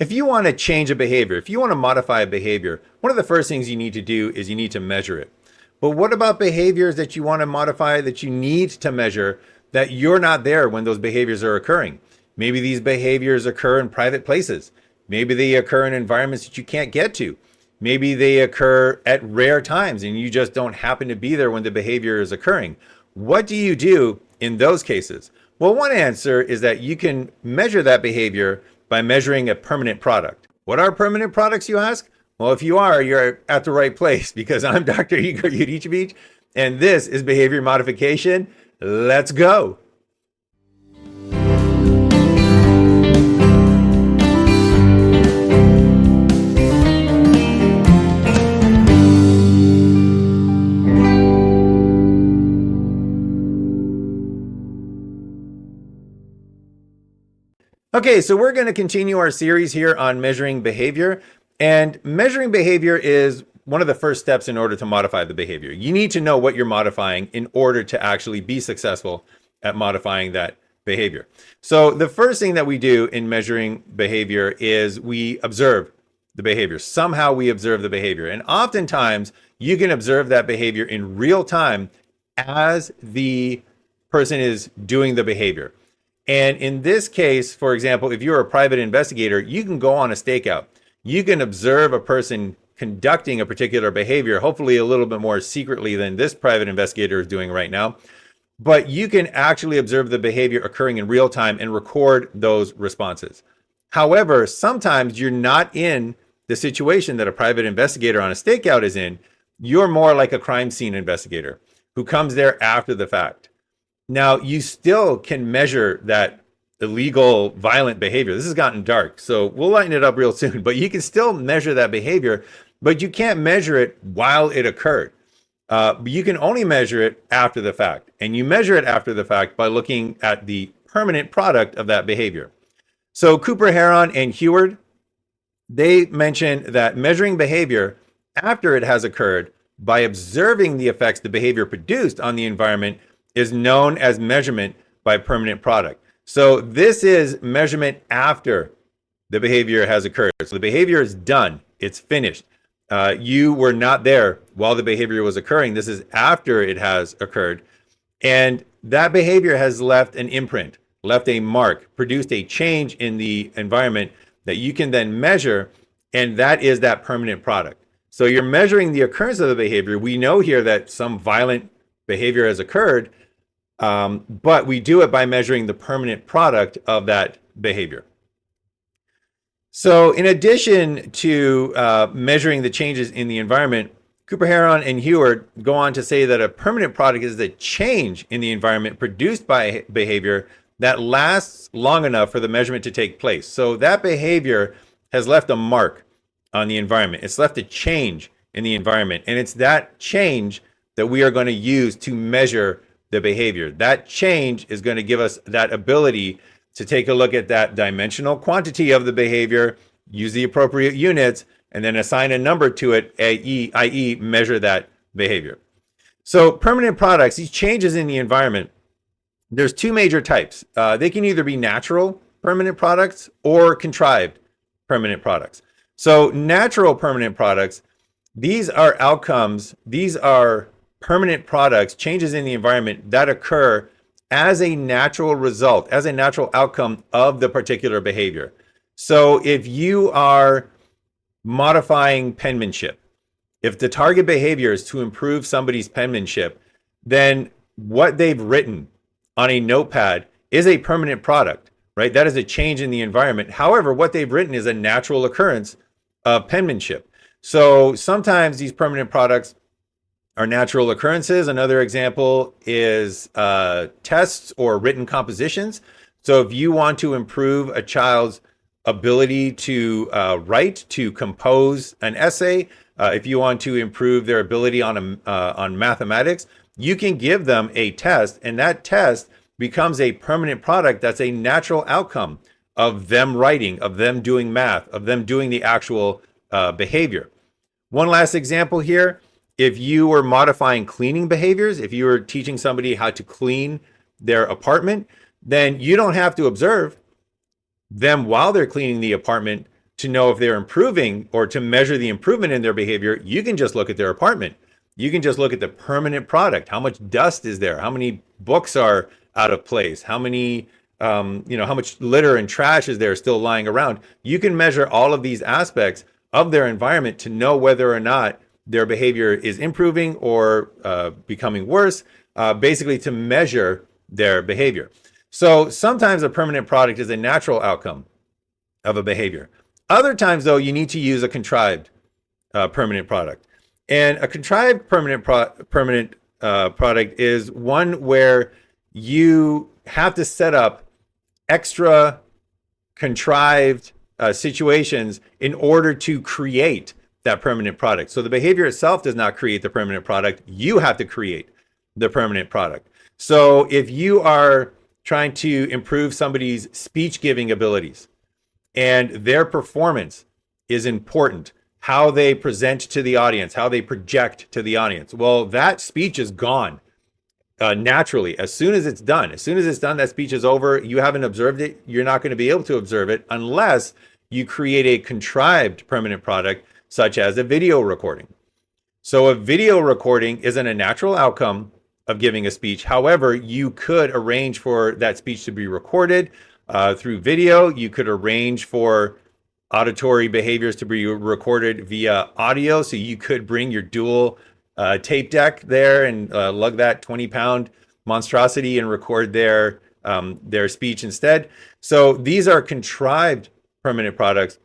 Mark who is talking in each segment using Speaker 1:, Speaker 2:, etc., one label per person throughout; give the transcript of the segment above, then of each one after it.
Speaker 1: If you want to change a behavior, if you want to modify a behavior, one of the first things you need to do is you need to measure it. But what about behaviors that you want to modify that you need to measure that you're not there when those behaviors are occurring? Maybe these behaviors occur in private places. Maybe they occur in environments that you can't get to. Maybe they occur at rare times and you just don't happen to be there when the behavior is occurring. What do you do in those cases? Well, one answer is that you can measure that behavior by measuring a permanent product. What are permanent products, you ask? Well, if you are, you're at the right place because I'm Dr. Igor Yurichevich, and this is Behavior Modification. Let's go. Okay, so we're going to continue our series here on measuring behavior. And measuring behavior is one of the first steps in order to modify the behavior. You need to know what you're modifying in order to actually be successful at modifying that behavior. So the first thing that we do in measuring behavior is we observe the behavior. Somehow we observe the behavior. And oftentimes you can observe that behavior in real time as the person is doing the behavior. And in this case, for example, if you're a private investigator, you can go on a stakeout. You can observe a person conducting a particular behavior, hopefully a little bit more secretly than this private investigator is doing right now. But you can actually observe the behavior occurring in real time and record those responses. However, sometimes you're not in the situation that a private investigator on a stakeout is in. You're more like a crime scene investigator who comes there after the fact. Now, you still can measure that illegal, violent behavior. This has gotten dark, so we'll lighten it up real soon, but you can still measure that behavior, but you can't measure it while it occurred. You can only measure it after the fact, and you measure it after the fact by looking at the permanent product of that behavior. So Cooper, Heron, and Heward, they mentioned that measuring behavior after it has occurred by observing the effects the behavior produced on the environment is known as measurement by permanent product. So this is measurement after the behavior has occurred. So the behavior is done. It's finished. You were not there while the behavior was occurring. This is after it has occurred. And that behavior has left an imprint, left a mark, produced a change in the environment that you can then measure, and that is that permanent product. So you're measuring the occurrence of the behavior. We know here that some violent behavior has occurred, but we do it by measuring the permanent product of that behavior. So in addition to measuring the changes in the environment, Cooper, Heron, and Heward go on to say that a permanent product is the change in the environment produced by behavior that lasts long enough for the measurement to take place. So that behavior has left a mark on the environment. It's left a change in the environment, and it's that change that we are going to use to measure the behavior. That change is going to give us that ability to take a look at that dimensional quantity of the behavior, use the appropriate units, and then assign a number to it, i.e. measure that behavior. So permanent products, these changes in the environment, there's two major types. They can either be natural permanent products or contrived permanent products. So natural permanent products, these are outcomes, these are permanent products, changes in the environment that occur as a natural result, as a natural outcome of the particular behavior. So if you are modifying penmanship, if the target behavior is to improve somebody's penmanship, then what they've written on a notepad is a permanent product, right? That is a change in the environment. However, what they've written is a natural occurrence of penmanship. So sometimes these permanent products are natural occurrences. Another example is tests or written compositions. So if you want to improve a child's ability to write, to compose an essay, if you want to improve their ability on mathematics, you can give them a test, and that test becomes a permanent product that's a natural outcome of them writing, of them doing math, of them doing the actual behavior. One last example here. If you were modifying cleaning behaviors, if you were teaching somebody how to clean their apartment, then you don't have to observe them while they're cleaning the apartment to know if they're improving or to measure the improvement in their behavior, you can just look at their apartment. You can just look at the permanent product. How much dust is there? How many books are out of place? How many, how much litter and trash is there still lying around? You can measure all of these aspects of their environment to know whether or not their behavior is improving or becoming worse, basically to measure their behavior. So sometimes a permanent product is a natural outcome of a behavior. Other times, though, you need to use a contrived permanent product. And a contrived permanent product is one where you have to set up extra contrived situations in order to create that permanent product. So the behavior itself does not create the permanent product. You have to create the permanent product. So if you are trying to improve somebody's speech giving abilities and their performance is important, how they present to the audience, how they project to the audience, well, that speech is gone naturally. As soon as it's done, that speech is over. You haven't observed it. You're not going to be able to observe it unless you create a contrived permanent product, such as a video recording. So a video recording isn't a natural outcome of giving a speech. However, you could arrange for that speech to be recorded through video. You could arrange for auditory behaviors to be recorded via audio. So you could bring your dual tape deck there and lug that 20-pound monstrosity and record their speech instead. So these are contrived permanent products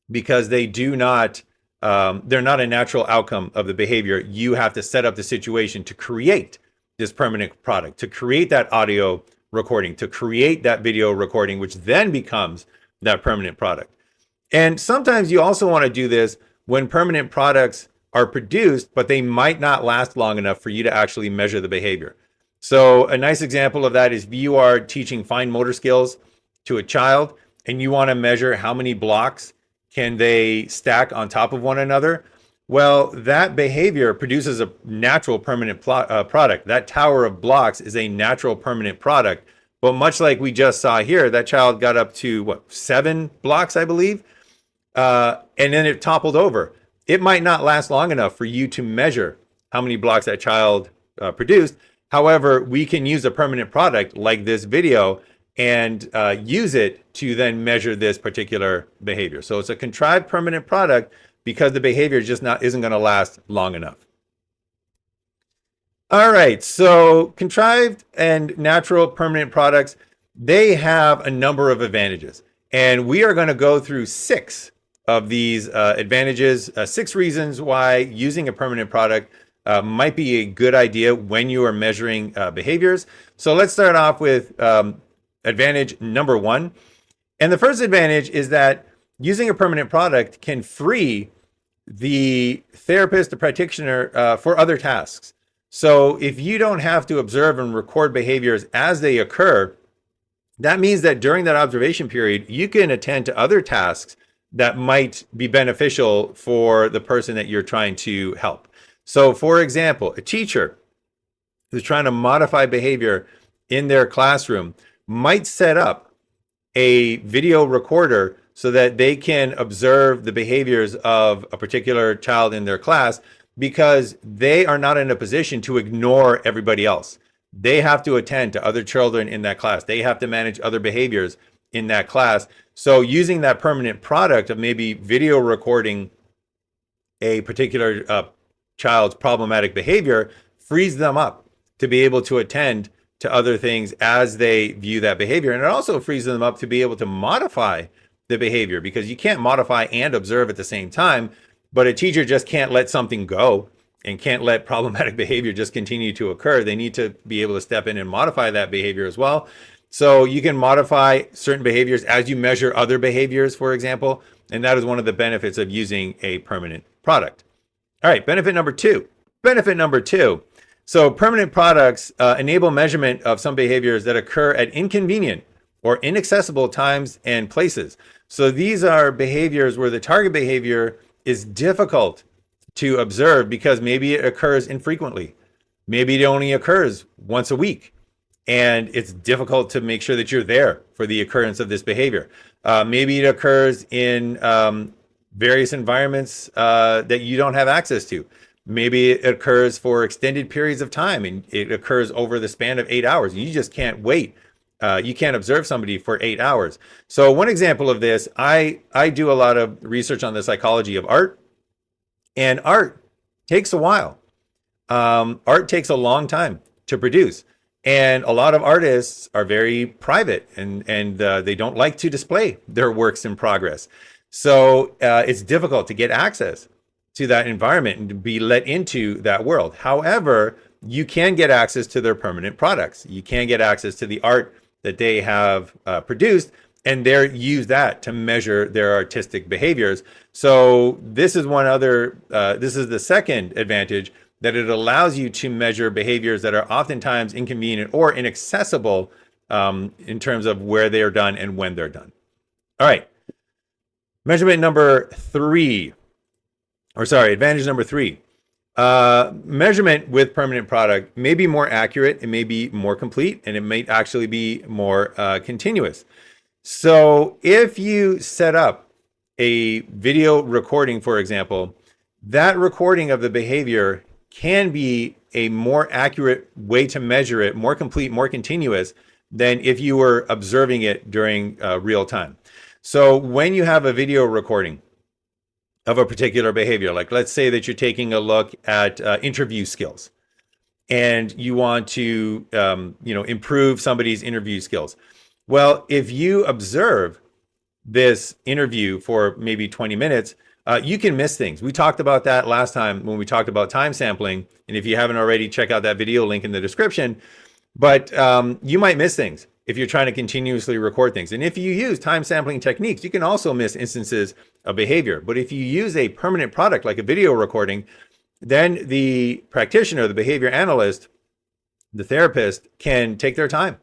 Speaker 1: because they do not, they're not a natural outcome of the behavior. You have to set up the situation to create this permanent product, to create that audio recording, to create that video recording, which then becomes that permanent product. And sometimes you also want to do this when permanent products are produced, but they might not last long enough for you to actually measure the behavior. So a nice example of that is if you are teaching fine motor skills to a child and you want to measure how many blocks can they stack on top of one another. Well, that behavior produces a natural permanent product. That tower of blocks is a natural permanent product. But much like we just saw here, that child got up to 7 blocks, I believe, and then it toppled over. It might not last long enough for you to measure how many blocks that child produced. However, we can use a permanent product like this video and use it to then measure this particular behavior. So it's a contrived permanent product because the behavior just isn't going to last long enough. All right, so contrived and natural permanent products, they have a number of advantages. And we are going to go through 6 of these advantages, 6 reasons why using a permanent product might be a good idea when you are measuring behaviors. So let's start off with advantage number 1. And the first advantage is that using a permanent product can free the therapist, the practitioner, for other tasks. So if you don't have to observe and record behaviors as they occur, that means that during that observation period, you can attend to other tasks that might be beneficial for the person that you're trying to help. So for example, a teacher who's trying to modify behavior in their classroom might set up a video recorder so that they can observe the behaviors of a particular child in their class, because they are not in a position to ignore everybody else. They have to attend to other children in that class. They have to manage other behaviors in that class. So using that permanent product of maybe video recording a particular child's problematic behavior frees them up to be able to attend to other things as they view that behavior. And it also frees them up to be able to modify the behavior, because you can't modify and observe at the same time. But a teacher just can't let something go and can't let problematic behavior just continue to occur. They need to be able to step in and modify that behavior as well. So you can modify certain behaviors as you measure other behaviors, for example, and that is one of the benefits of using a permanent product. All right, benefit number 2. Benefit number 2. So permanent products enable measurement of some behaviors that occur at inconvenient or inaccessible times and places. So these are behaviors where the target behavior is difficult to observe because maybe it occurs infrequently. Maybe it only occurs once a week. and it's difficult to make sure that you're there for the occurrence of this behavior. Maybe it occurs in various environments that you don't have access to. Maybe it occurs for extended periods of time, and it occurs over the span of 8 hours. You just can't wait. You can't observe somebody for 8 hours. So one example of this, I do a lot of research on the psychology of art, and art takes a while. Art takes a long time to produce. And a lot of artists are very private, and they don't like to display their works in progress. So it's difficult to get access to that environment and to be let into that world. However, you can get access to their permanent products. You can get access to the art that they have produced, and they use that to measure their artistic behaviors. So this is this is the second advantage, that it allows you to measure behaviors that are oftentimes inconvenient or inaccessible in terms of where they are done and when they're done. All right. Advantage number three. Measurement with permanent product may be more accurate, it may be more complete, and it may actually be more continuous. So if you set up a video recording, for example, that recording of the behavior can be a more accurate way to measure it, more complete, more continuous than if you were observing it during real time. So when you have a video recording of a particular behavior, like let's say that you're taking a look at interview skills, and you want to improve somebody's interview skills. Well, if you observe this interview for maybe 20 minutes, you can miss things. We talked about that last time when we talked about time sampling. And if you haven't already, check out that video, link in the description. But you might miss things if you're trying to continuously record things. And if you use time sampling techniques, you can also miss instances of behavior. But if you use a permanent product like a video recording, then the practitioner, the behavior analyst, the therapist can take their time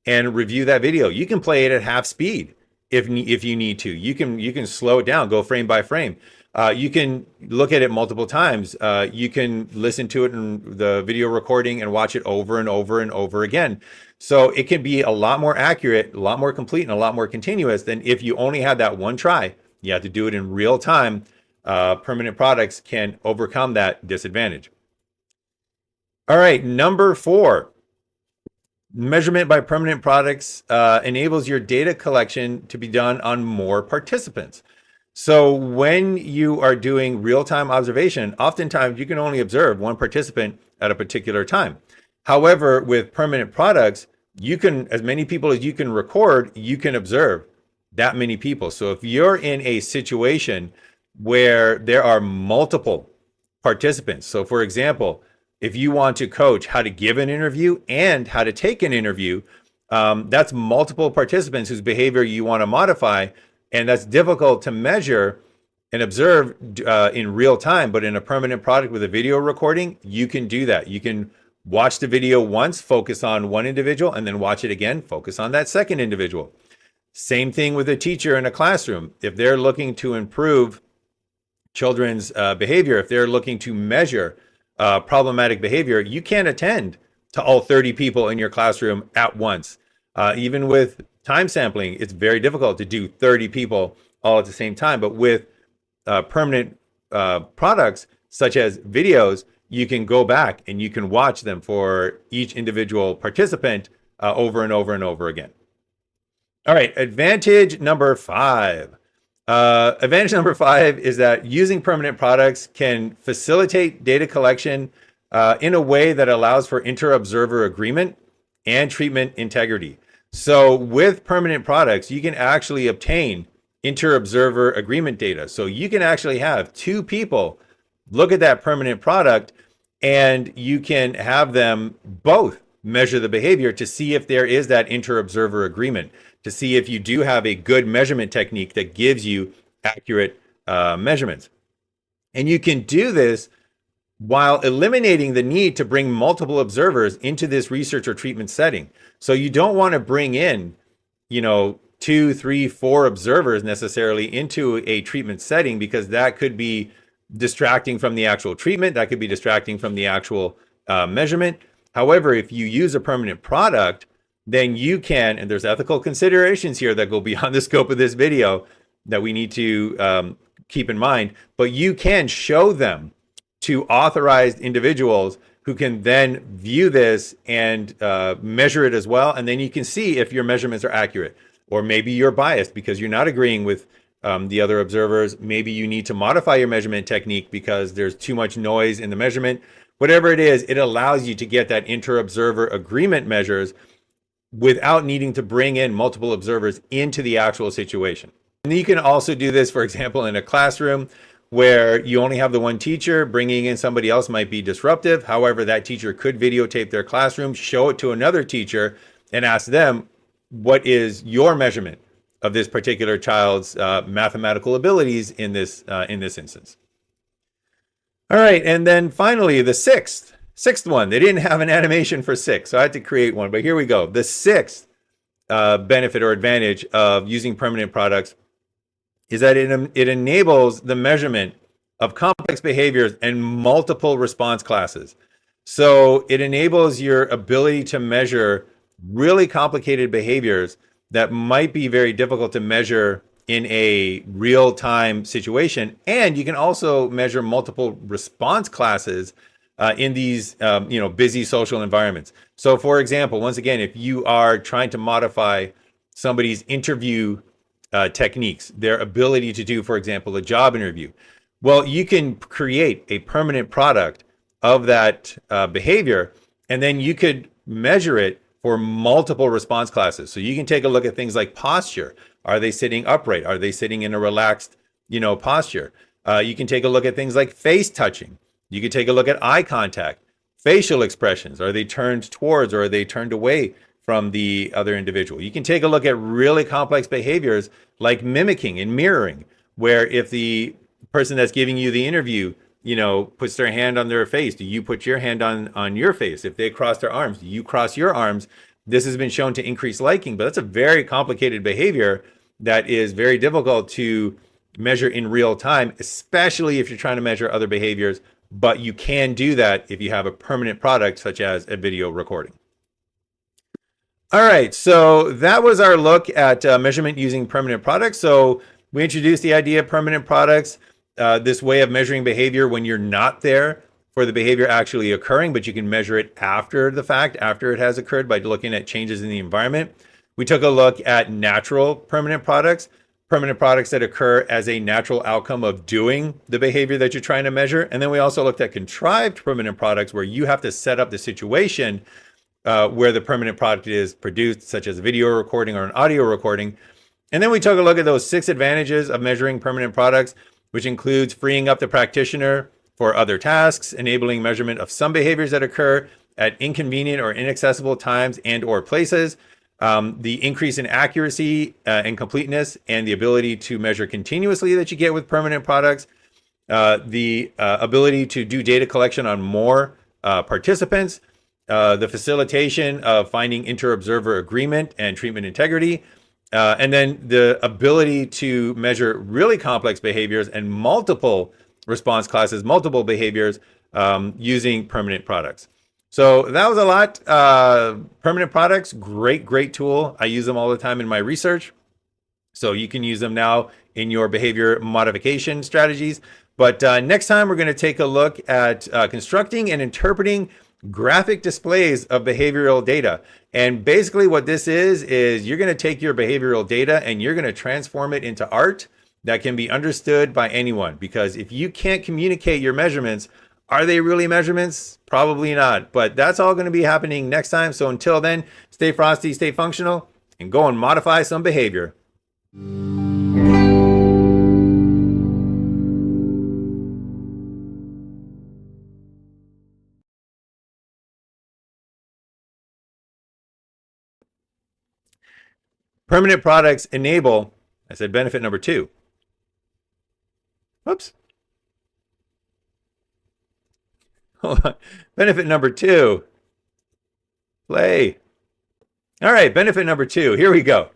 Speaker 1: and review that video. You can play it at half speed if you need to. You can slow it down, go frame by frame. You can look at it multiple times. You can listen to it in the video recording and watch it over and over and over again. So it can be a lot more accurate, a lot more complete, and a lot more continuous than if you only had that one try. You have to do it in real time. Permanent products can overcome that disadvantage. All right, number 4. Measurement by permanent products enables your data collection to be done on more participants. So when you are doing real-time observation, oftentimes you can only observe one participant at a particular time. However, with permanent products, you can, as many people as you can record, you can observe that many people. So if you're in a situation where there are multiple participants, so for example, if you want to coach how to give an interview and how to take an interview, that's multiple participants whose behavior you want to modify, and that's difficult to measure and observe in real time. But in a permanent product with a video recording, you can do that. You can watch the video once, focus on one individual, and then watch it again, focus on that second individual. Same thing with a teacher in a classroom. If they're looking to improve children's behavior, if they're looking to measure problematic behavior, you can't attend to all 30 people in your classroom at once. Even with time sampling, it's very difficult to do 30 people all at the same time. But with permanent products such as videos, you can go back and you can watch them for each individual participant over and over and over again. All right, advantage number 5. Advantage number 5 is that using permanent products can facilitate data collection in a way that allows for inter-observer agreement and treatment integrity. So with permanent products, you can actually obtain inter-observer agreement data. So you can actually have 2 people look at that permanent product, and you can have them both measure the behavior to see if there is that inter-observer agreement, to see if you do have a good measurement technique that gives you accurate measurements. And you can do this while eliminating the need to bring multiple observers into this research or treatment setting. So you don't want to bring in, 2, 3, 4 observers necessarily into a treatment setting, because that could be distracting from the actual treatment. That could be distracting from the actual measurement. However, if you use a permanent product, then you can, and there's ethical considerations here that go beyond the scope of this video that we need to keep in mind, but you can show them to authorized individuals who can then view this and measure it as well. And then you can see if your measurements are accurate, or maybe you're biased because you're not agreeing with the other observers. Maybe you need to modify your measurement technique because there's too much noise in the measurement. Whatever it is, it allows you to get that inter-observer agreement measures without needing to bring in multiple observers into the actual situation. And you can also do this, for example, in a classroom where you only have the one teacher. Bringing in somebody else might be disruptive. However, that teacher could videotape their classroom, show it to another teacher, and ask them, what is your measurement of this particular child's mathematical abilities in this instance? All right, and then finally, the sixth one. They didn't have an animation for 6, so I had to create one, but here we go. The sixth benefit or advantage of using permanent products is that it enables the measurement of complex behaviors and multiple response classes. So it enables your ability to measure really complicated behaviors that might be very difficult to measure in a real-time situation. And you can also measure multiple response classes in these busy social environments. So for example, once again, if you are trying to modify somebody's interview techniques, their ability to do, for example, a job interview, well, you can create a permanent product of that behavior, and then you could measure it for multiple response classes. So you can take a look at things like posture. Are they sitting upright? Are they sitting in a relaxed, posture? You can take a look at things like face touching. You can take a look at eye contact, facial expressions. Are they turned towards or are they turned away from the other individual? You can take a look at really complex behaviors like mimicking and mirroring, where if the person that's giving you the interview, puts their hand on their face, do you put your hand on your face? If they cross their arms, do you cross your arms? This has been shown to increase liking, but that's a very complicated behavior that is very difficult to measure in real time, especially if you're trying to measure other behaviors. But you can do that if you have a permanent product such as a video recording. All right, so that was our look at measurement using permanent products. So we introduced the idea of permanent products, this way of measuring behavior when you're not there for the behavior actually occurring, but you can measure it after the fact, after it has occurred, by looking at changes in the environment. We took a look at natural permanent products that occur as a natural outcome of doing the behavior that you're trying to measure. And then we also looked at contrived permanent products where you have to set up the situation where the permanent product is produced, such as a video recording or an audio recording. And then we took a look at those 6 advantages of measuring permanent products, which includes freeing up the practitioner for other tasks, enabling measurement of some behaviors that occur at inconvenient or inaccessible times and or places, the increase in accuracy and completeness, and the ability to measure continuously that you get with permanent products, the ability to do data collection on more participants, the facilitation of finding inter-observer agreement and treatment integrity, and then the ability to measure really complex behaviors and multiple response classes, multiple behaviors using permanent products. So that was a lot. Permanent products, great tool. I use them all the time in my research. So you can use them now in your behavior modification strategies. But next time we're going to take a look at constructing and interpreting graphic displays of behavioral data. And basically what this is you're going to take your behavioral data and you're going to transform it into art that can be understood by anyone. Because if you can't communicate your measurements, are they really measurements? Probably not. But that's all going to be happening next time. So until then, stay frosty, stay functional, and go and modify some behavior. Permanent products enable, I said benefit number 2. Whoops. Hold on. Benefit number 2. Play. All right, benefit number 2. Here we go.